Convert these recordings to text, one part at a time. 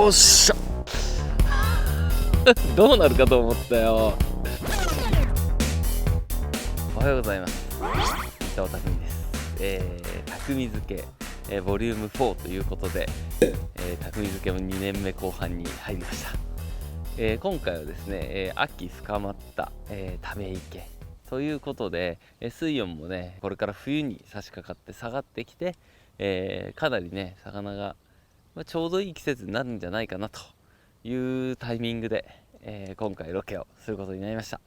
っしゃどうなるかと思ったよ。おはようございます。伊藤匠です。匠漬け、ボリューム4ということで、匠漬けも2年目後半に入りました。今回はですね、秋深まった、ため池ということで、水温もねこれから冬に差し掛かって下がってきて、かなりね魚が、ちょうどいい季節になるんじゃないかなというタイミングで、今回ロケをすることになりました。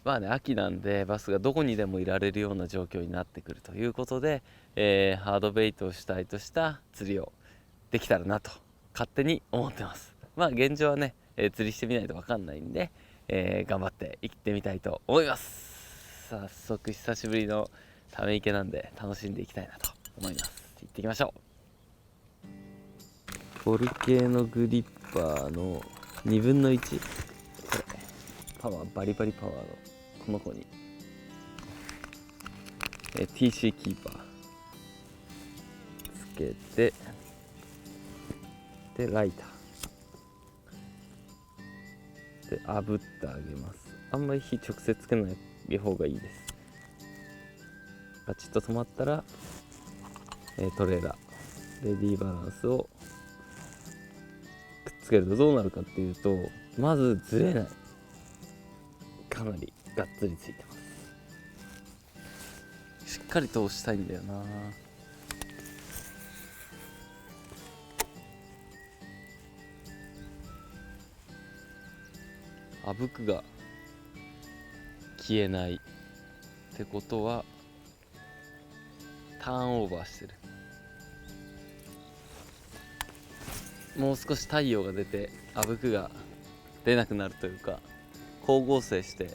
まあね、秋なんでバスがどこにでもいられるような状況になってくるということで、ハードベイトを主体とした釣りをできたらなと勝手に思ってます。まあ現状はね、釣りしてみないと分かんないんで、頑張って行ってみたいと思います。早速久しぶりのため池なんで楽しんでいきたいなと思います。行ってきましょう。ボル系のグリッパーの2分の1、これパワーバリバリパワーのこの子に、TC キーパーつけて、でライターで炙ってあげます。あんまり火直接つけない方がいいです。ガチッと止まったら、トレーラーレディーバランスをくっつけるとどうなるかっていうと、まずずれない、かなりがっつりついてます。しっかり通したいんだよな。あぶくが消えないってことはターンオーバーしてる。もう少し太陽が出てあぶくが出なくなるというか、光合成して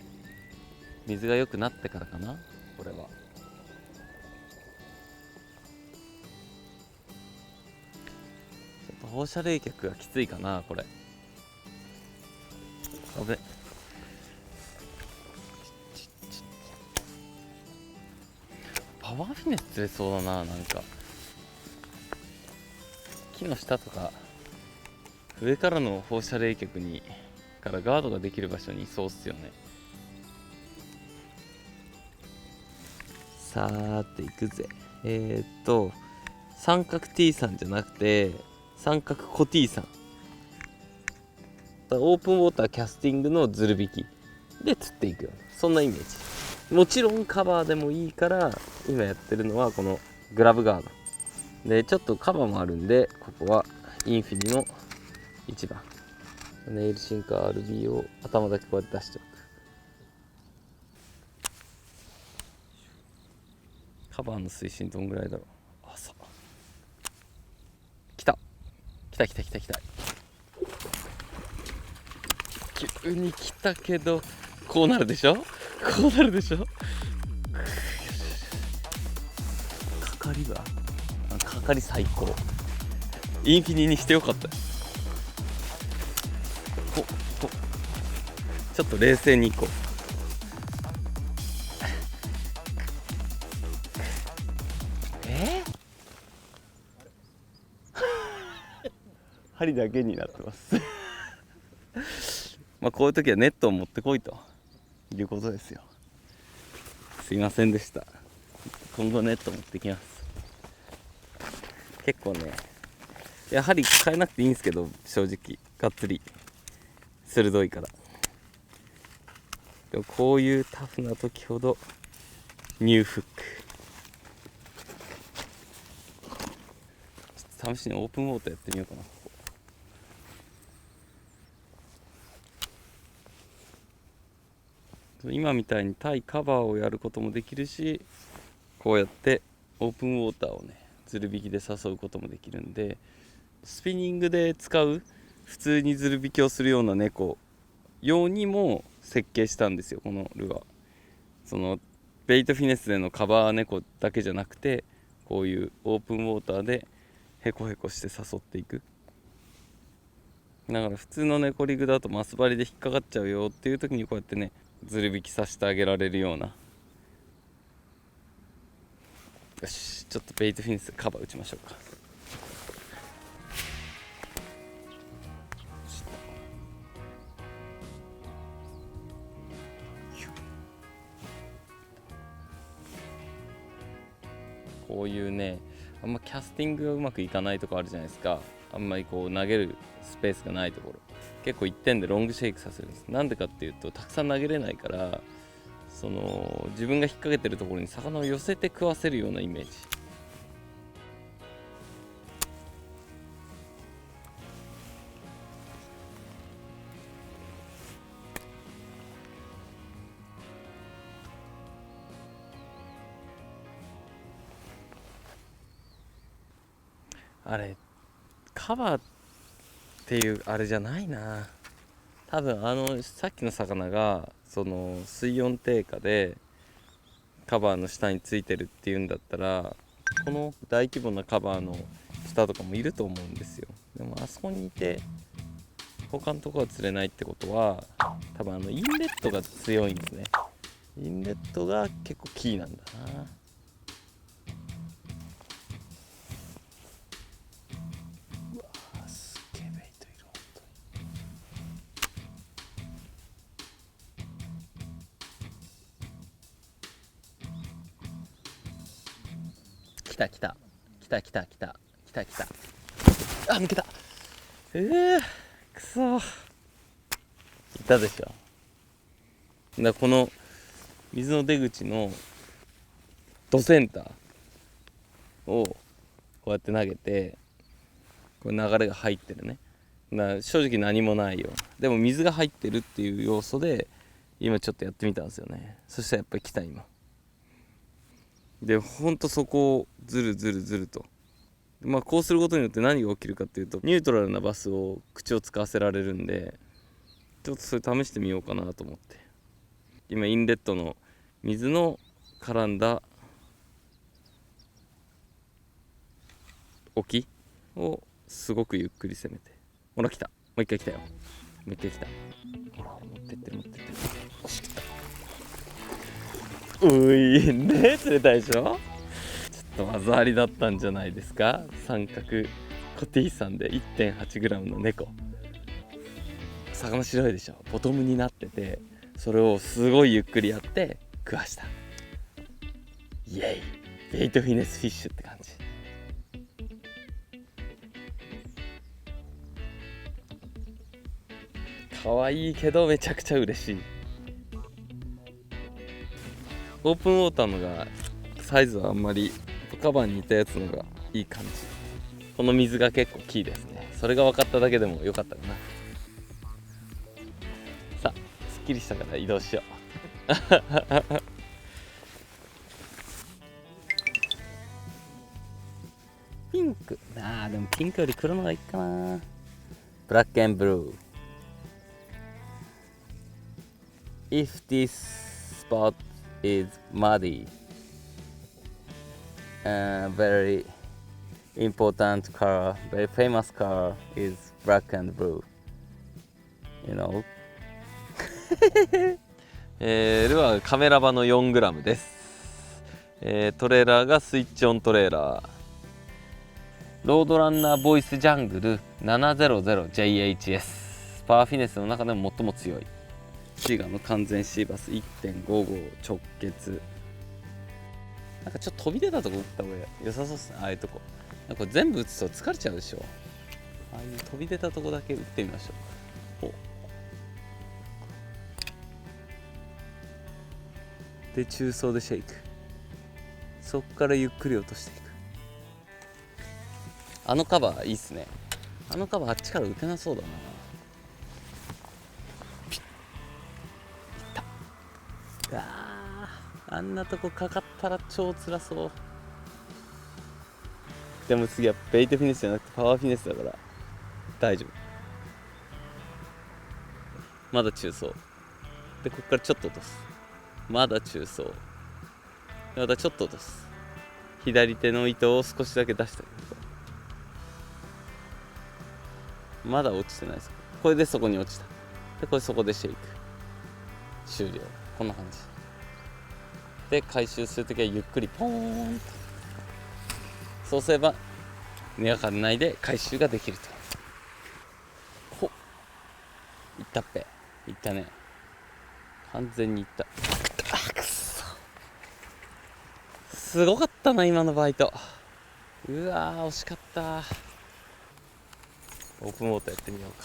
水が良くなってからかな。これはちょっと放射冷却がきついかな。これあべ、パワーフィネス釣れそうだな。なんか木の下とか上からの放射冷却にからガードができる場所にいそうっすよね。さーっていくぜ。三角 T さんじゃなくて三角コ T さん、オープンウォーターキャスティングのズル引きで釣っていくような、そんなイメージ。もちろんカバーでもいいから、今やってるのはこのグラブガードで、ちょっとカバーもあるんで、ここはインフィニの1番ネイルシンカー RB を頭だけこうやって出しておく。カバーの水深どんぐらいだろう。朝来た来た来た来た来た、急に来たけどこうなるでしょ、こうなるでしょ。かかりはかかり最高。インフィニにしてよかった。ちょっと冷静にいこう。針だけになってますまあこういう時はネットを持ってこいということですよ。すいませんでした。今後ネット持ってきます。結構ね、やはり変えなくていいんですけど、正直がっつり鋭いから。でもこういうタフな時ほどニューフック。ちょっと試しにオープンウォーターやってみようかな。今みたいに対カバーをやることもできるし、こうやってオープンウォーターをねズル引きで誘うこともできるんで、スピニングで使う普通にズル引きをするような猫用にも設計したんですよ、このルアー。そのベイトフィネスでのカバー猫だけじゃなくて、こういうオープンウォーターでヘコヘコして誘っていく。だから普通の猫リグだとマス針で引っかかっちゃうよっていう時に、こうやってねズル引きさせてあげられるような。よし、ちょっとベイトフィネスでカバー打ちましょうか。こういうね、あんまキャスティングがうまくいかないとこあるじゃないですか。あんまりこう投げるスペースがないところ、結構1点でロングシェイクさせるんです。なんでかっていうと、たくさん投げれないから、その自分が引っ掛けてるところに魚を寄せて食わせるようなイメージ。あれカバーっていうあれじゃないな。多分さっきの魚がその水温低下でカバーの下についてるっていうんだったら、この大規模なカバーの下とかもいると思うんですよ。でもあそこにいて他のところは釣れないってことは、多分インレットが強いんですね。インレットが結構キーなんだな。来た来た来た来た来た来た来た。あ、抜けた。くそ、いたでしょ。だこの水の出口のドセンターをこうやって投げて、これ流れが入ってるね。正直何もないよ。でも水が入ってるっていう要素で今ちょっとやってみたんですよね。そしたらやっぱり来た今で、ほんとそこをずるずるずると、こうすることによって何が起きるかっていうと、ニュートラルなバスを口を使わせられるんで、ちょっとそれ試してみようかなと思って、今インレットの水の絡んだ沖をすごくゆっくり攻めて、ほら来た、もう一回来たよ、もう一回来た、ほら持ってってる持ってってる、よし来た、いね、釣れたでしょ。ちょっと技ありだったんじゃないですか。三角コティさんで 1.8g の猫、魚白いでしょ。ボトムになってて、それをすごいゆっくりやって食わした。イエイ、ベイトフィネスフィッシュって感じ。可愛いけどめちゃくちゃ嬉しい。オープンウォーターのがサイズはあんまりカバーに似たやつのがいい感じ。この水が結構キーですね。それが分かっただけでもよかったかな。さあすっきりしたから移動しようピンク、でもピンクより黒のがいいかな。ブラック&ブルー。 If this spot is muddy, very important color, very famous color is black and blue, you know ルアーカメラバの 4g です。トレーラーがスイッチオントレーラー、ロードランナーボイスジャングル 700JHS、 パワーフィネスの中でも最も強いシーガの完全シーバス 1.55 直結。なんかちょっと飛び出たとこ打った方が良さそうっすね。ああいうとこなんか全部打つと疲れちゃうでしょ。ああいう飛び出たとこだけ打ってみましょう。で中層でシェイク、そっからゆっくり落としていく。あのカバーいいっすね。あのカバーあっちから打てなそうだな。ピッいった。あんなとこかかったら超辛そう。でも次はベイトフィネスじゃなくてパワーフィネスだから大丈夫。まだ中層で、こっからちょっと落とす。まだ中層、またちょっと落とす。左手の糸を少しだけ出してあげる。まだ落ちてないです。これでそこに落ちた。でこれそこでシェイク終了。こんな感じで回収するときはゆっくりポーンと、そうすれば根がかんないで回収ができると。ほっ、いったっぺ、いったね、完全にいった。くそ、すごかったな今のバイト。うわー惜しかった。オープンウォーターやってみようか。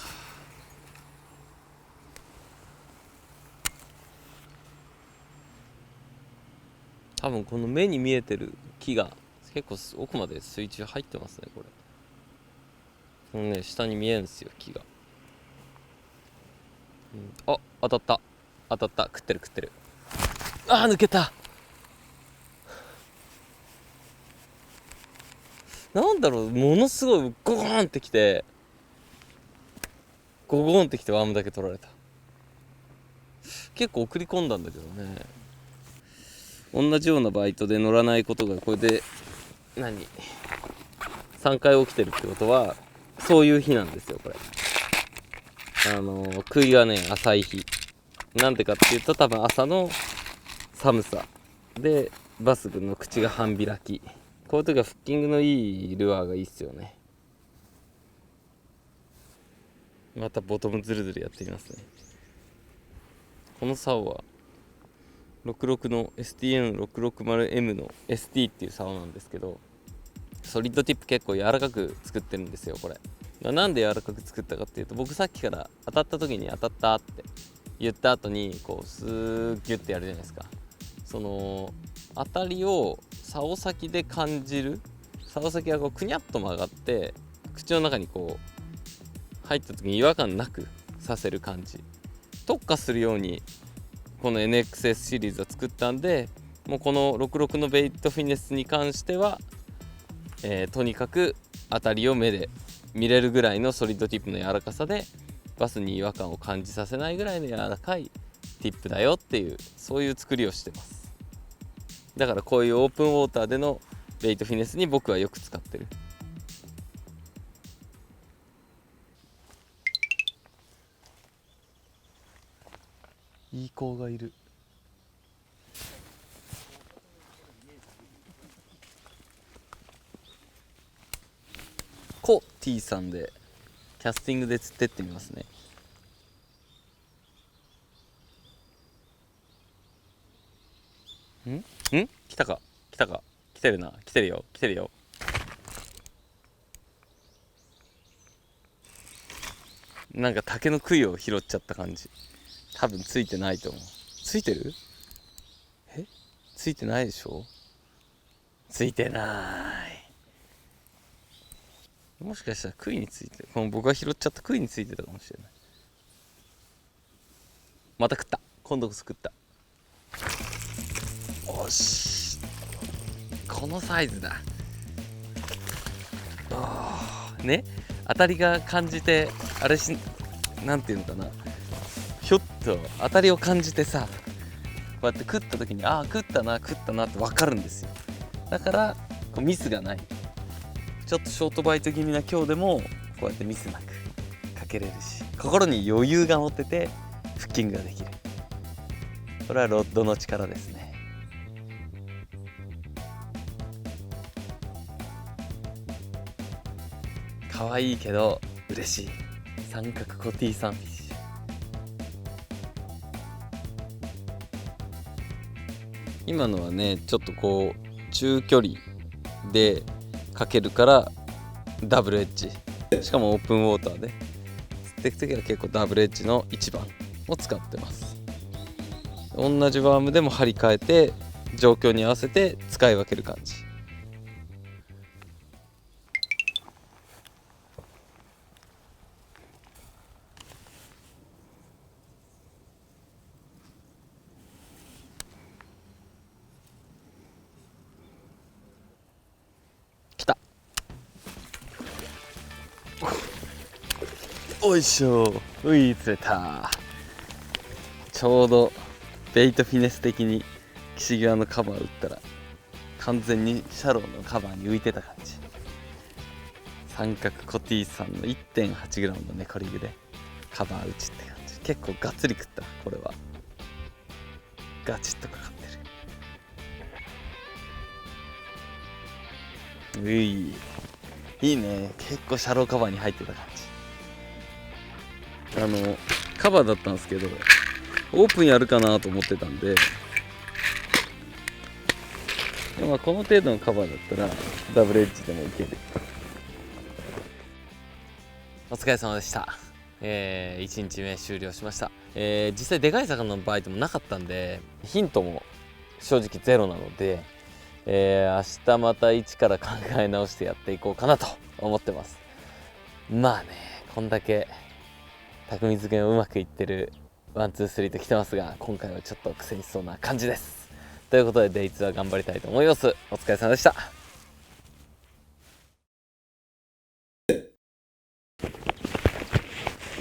多分この目に見えてる木が結構奥まで水中入ってますね。これこのね下に見えるんですよ木が。あ、当たった当たった。食ってる食ってる。あー抜けた。なんだろう、ものすごいゴーンってきてゴゴンってきてワームだけ取られた。結構送り込んだんだけどね。同じようなバイトで乗らないことがこれで3回起きてるってことはそういう日なんですよこれ。食いがね浅い日。なんでかっていうと多分朝の寒さでバスの口が半開き。こういう時はフッキングのいいルアーがいいっすよね。またボトムズルズルやってみますね。この竿は66の STN660M の ST っていう竿なんですけど、ソリッドティップ結構柔らかく作ってるんですよこれ。なんで柔らかく作ったかっていうと、僕さっきから当たった時に当たったって言った後にこうスーギュッてやるじゃないですか。その当たりを竿先で感じる。竿先がこうくにゃっと曲がって口の中にこう入った時に違和感なくさせる感じ、特化するようにこの NXS シリーズは作ったんで、もうこの66のベイトフィネスに関しては、とにかく当たりを目で見れるぐらいのソリッドティップの柔らかさでバスに違和感を感じさせないぐらいの柔らかいティップだよっていう、そういう作りをしてます。だからこういうオープンウォーターでのベイトフィネスに僕はよく使ってる。いい子がいる。コ T さんでキャスティングで釣ってってみますね。来たか来たか。来てるな。来てるよ来てるよ。なんか竹の杭を拾っちゃった感じ。多分ついてないと思う。ついてる？ついてないでしょ。ついてない。もしかしたら杭についてる。この僕が拾っちゃった杭についてたかもしれない。また食った。今度こそ食った。よし、このサイズだね。当たりが感じてあれなんていうのかな、ひょっと当たりを感じてさ、こうやって食った時に食ったなって分かるんですよ。だからこうミスがない。ちょっとショートバイト気味な今日でもこうやってミスなくかけれるし、心に余裕が持っててフッキングができる。これはロッドの力ですね。可愛いけど嬉しい三角コティサンフィッシュ。今のはねちょっとこう中距離でかけるからダブルエッジ、しかもオープンウォーターで釣っていく時は結構ダブルエッジの1番を使ってます。同じワームでも張り替えて状況に合わせて使い分ける感じ。来た。おいしょ。うい釣れた。ちょうどベイトフィネス的に岸際のカバー打ったら完全にシャローのカバーに浮いてた感じ。三角コティさんの 1.8g のネコリグでカバー打ちって感じ。結構がっつり食った。これはガチッとかかってる。ういいいね。結構シャローカバーに入ってた感じ。カバーだったんですけどオープンやるかなと思ってたんで、まあこの程度のカバーだったらダブルエッジでもいける。お疲れ様でした。1日目終了しました。実際でかい魚のバイトもなかったんでヒントも正直ゼロなので、明日また一から考え直してやっていこうかなと思ってます。まあね、こんだけ匠漬けのうまくいってるワンツースリーと来てますが、今回はちょっと苦戦しそうな感じです。ということでデイツは頑張りたいと思います。お疲れ様でした。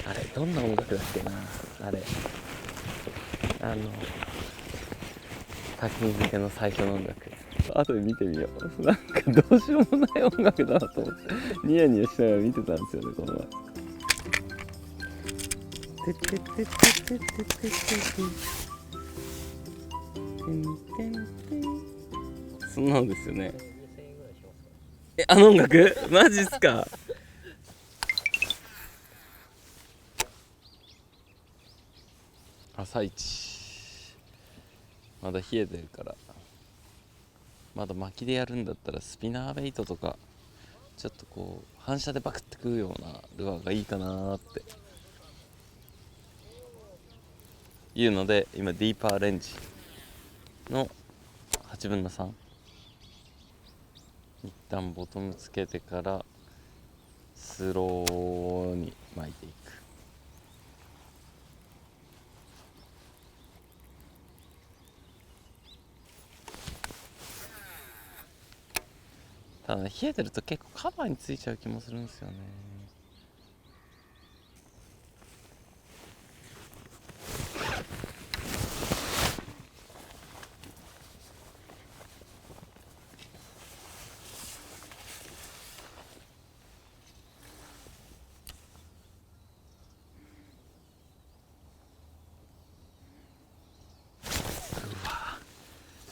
あれどんな音楽だっけな、あれ匠漬けの最初の音楽、後で見てみよう。なんかどうしようもない音楽だなと思ってニヤニヤしながら見てたんですよね、この前。そんなのですよね。あの音楽マジっすか。朝一まだ冷えてるから、まだ巻きでやるんだったらスピナーベイトとかちょっとこう反射でバクってくるようなルアーがいいかなーっていうので、今ディーパーレンジの8分の3、一旦ボトムつけてからスローに巻いていく。ただ冷えてると結構カバーについちゃう気もするんですよね。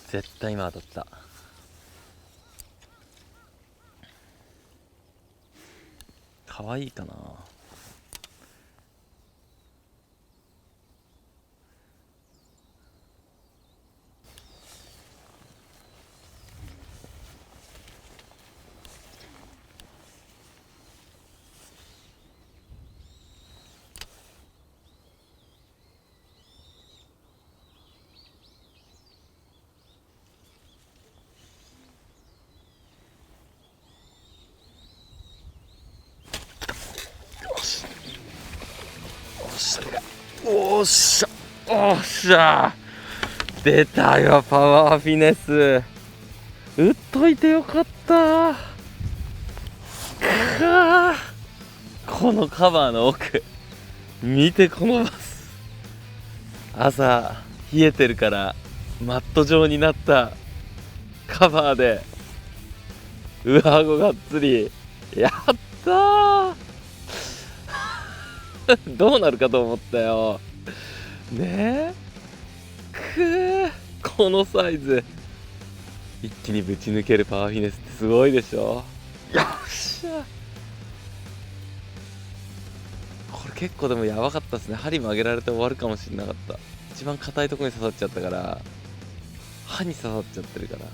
絶対今当たった。可愛いかな。おっしゃおっしゃ出たよパワーフィネス。打っといてよかった。このカバーの奥見て、このバス朝冷えてるからマット状になったカバーで上顎がっつりやったーどうなるかと思ったよねえ。このサイズ一気にぶち抜けるパワーフィネスってすごいでしょ。よっしゃ、これ結構でもやばかったですね。針曲げられて終わるかもしれなかった。一番硬いところに刺さっちゃったから、歯に刺さっちゃってるから、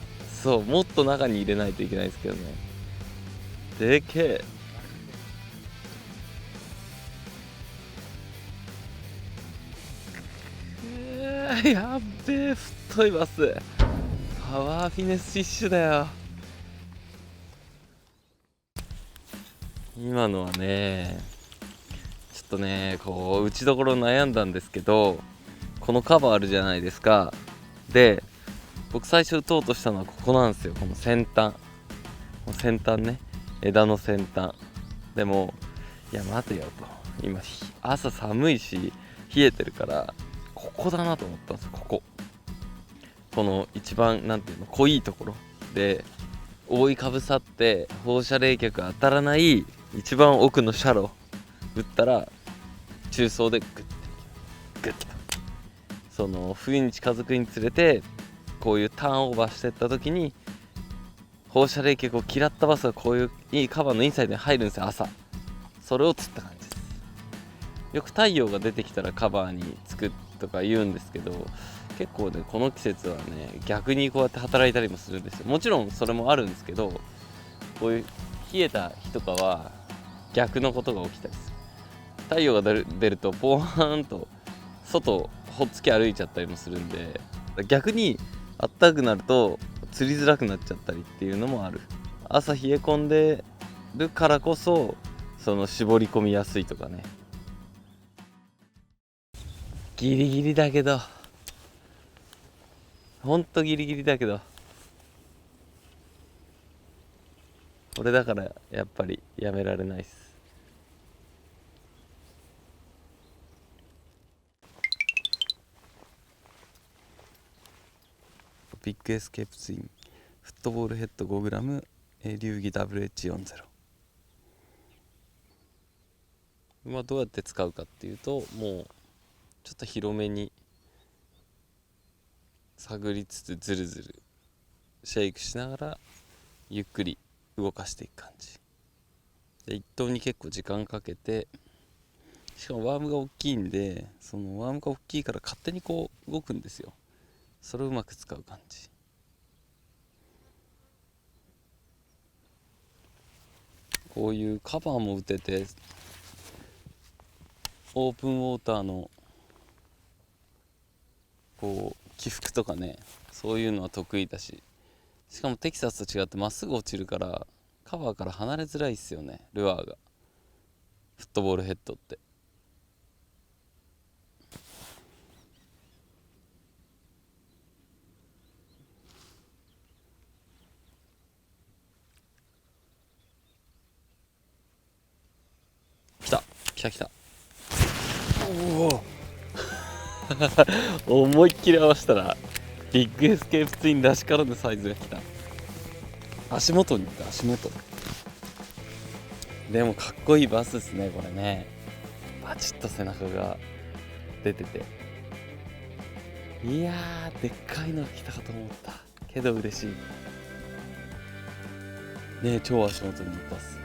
そうもっと中に入れないといけないですけどね。でけえ、やっべえ太いバス、パワーフィネスフィッシュだよ今のはね。ちょっとねこう打ちどころ悩んだんですけど、このカバーあるじゃないですか。で僕最初打とうとしたのはここなんですよ。この先端ね、枝の先端。でもいや待てよと、今朝寒いし冷えてるからここだなと思ったんですよ。この一番なんていうの濃いところで覆いかぶさって放射冷却当たらない一番奥のシャロ打ったら中層でグッとその冬に近づくにつれてこういうターンオーバーしていった時に放射冷却を嫌ったバスがこういういいカバーのインサイドに入るんですよ。朝それを釣った感じです。よく太陽が出てきたらカバーにつくとか言うんですけど、結構ねこの季節はね逆にこうやって働いたりもするんですよ。もちろんそれもあるんですけど、こういう冷えた日とかは逆のことが起きたりする。太陽が出るとポワーンと外ほっつき歩いちゃったりもするんで、逆にあったかくなると釣りづらくなっちゃったりっていうのもある。朝冷え込んでるからこそその絞り込みやすいとかね。ギリギリだけど、ほんとギリギリだけど、これだからやっぱりやめられないっす。ビッグエスケープツインフットボールヘッド 5g 流儀 WH40。どうやって使うかっていうと、もうちょっと広めに探りつつずるずるシェイクしながらゆっくり動かしていく感じで、一投に結構時間かけて、しかもワームが大きいんで、そのワームが大きいから勝手にこう動くんですよ。それをうまく使う感じ。こういうカバーも打てて、オープンウォーターのこう起伏とかね、そういうのは得意だし、しかもテキサスと違ってまっすぐ落ちるからカバーから離れづらいっすよね、ルアーが。フットボールヘッドって来た来た来た。おお思いっきり合わせたらビッグエスケープツインらしからぬサイズが来た。足元に行った、足元。でもかっこいいバスですねこれね。バチッと背中が出てて、いやーでっかいのが来たかと思ったけど嬉しいね。え超足元に行ったっす。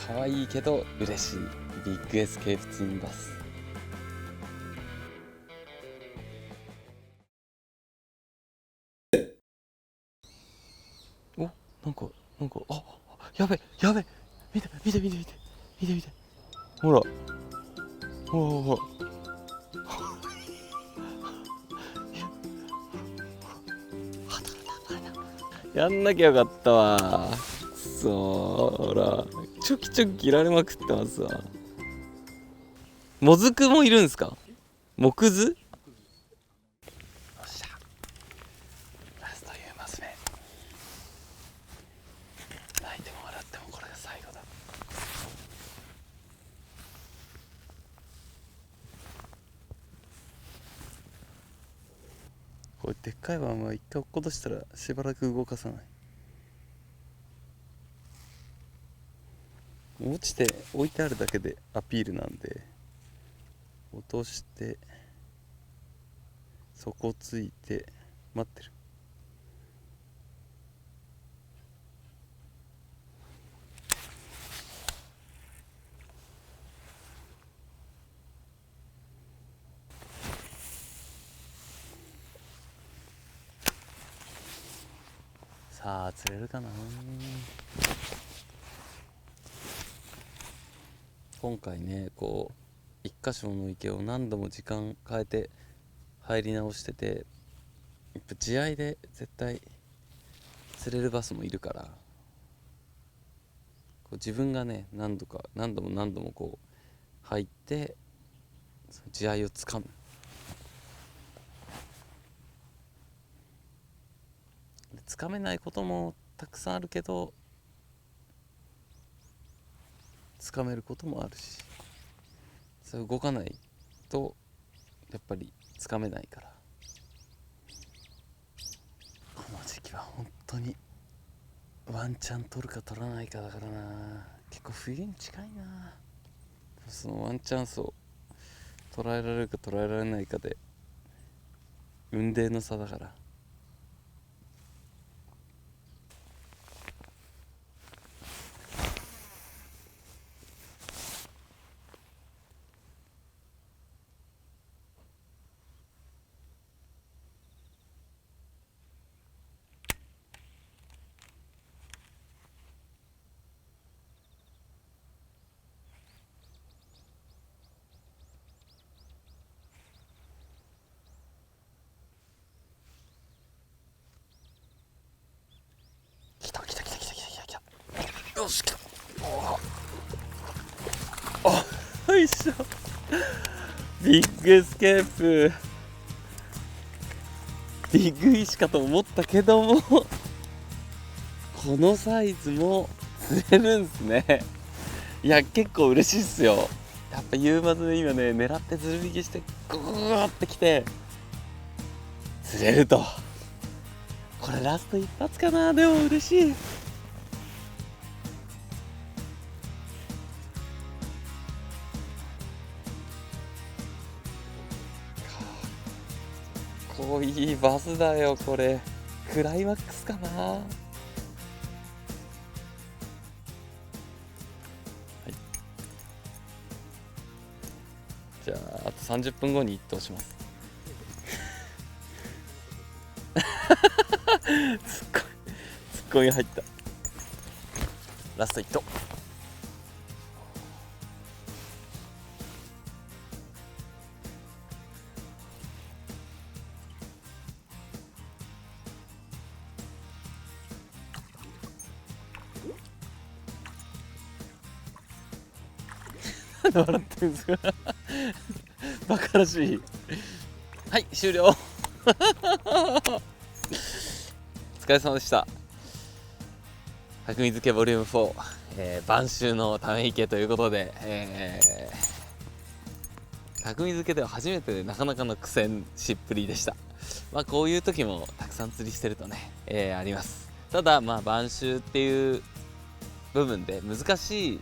可愛いけど嬉しいビッグエスケープツインバス。お、なんかやべ見てほらほらやんなきゃよかったわ。ほらちょきちょき切られまくってますわ。もずくもいるんすか？もくず？よっしゃ、ラスト言いますね。泣いても笑ってもこれが最後だ。これでっかいワームは一回落っことしたらしばらく動かさない。落ちて置いてあるだけでアピールなんで、落として底ついて待ってる。さあ釣れるかな。今回ねこう一箇所の池を何度も時間変えて入り直してて、やっぱ地合いで絶対釣れるバスもいるから、こう自分がね何度もこう入ってその地合いをつかむ。つかめないこともたくさんあるけど、つかめることもあるし、それ動かないとやっぱりつかめないから。この時期は本当にワンチャン取るか取らないかだからな。結構冬に近いな。そのワンチャンスを捉えられるか捉えられないかで雲泥の差だから。よし、来た。およいしょ。ビッグエスケープ。ビッグフィッシュかと思ったけどもこのサイズも釣れるんすね。いや結構嬉しいっすよ。やっぱ夕まずで今ね狙ってズル引きしてグーってきて釣れると。これラスト一発かな。でも嬉しい。かっこいいバスだよこれ。クライマックスかな。はい、じゃああと30分後に一投しますツッコミ入った。ラスト一投。笑ってるんですかバカらしい。はい終了お疲れ様でした。匠漬けボリューム4、晩秋のため池ということで、匠漬けでは初めてでなかなかの苦戦しっぷりでした。まあこういう時もたくさん釣りしてるとね、あります。ただまあ晩秋っていう部分で難しい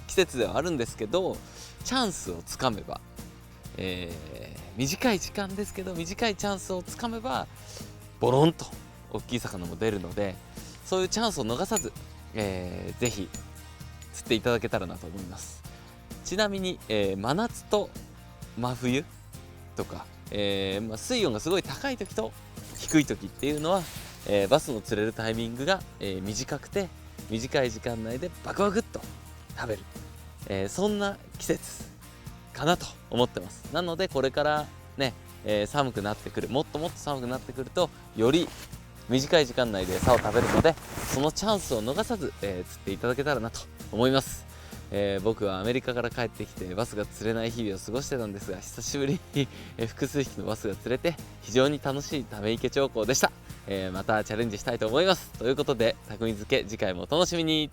季節ではあるんですけど、チャンスをつかめば、短い時間ですけど短いチャンスをつかめばボロンと大きい魚も出るので、そういうチャンスを逃さず、ぜひ釣っていただけたらなと思います。ちなみに、真夏と真冬とか、水温がすごい高い時と低い時っていうのは、バスの釣れるタイミングが、短くて短い時間内でバクバクっと食べる、そんな季節かなと思ってます。なのでこれからね、寒くなってくる、もっともっと寒くなってくるとより短い時間内で餌を食べるので、そのチャンスを逃さず、釣っていただけたらなと思います。僕はアメリカから帰ってきてバスが釣れない日々を過ごしてたんですが、久しぶりに複数匹のバスが釣れて非常に楽しいため池釣行でした。またチャレンジしたいと思います。ということで匠漬け、次回もお楽しみに。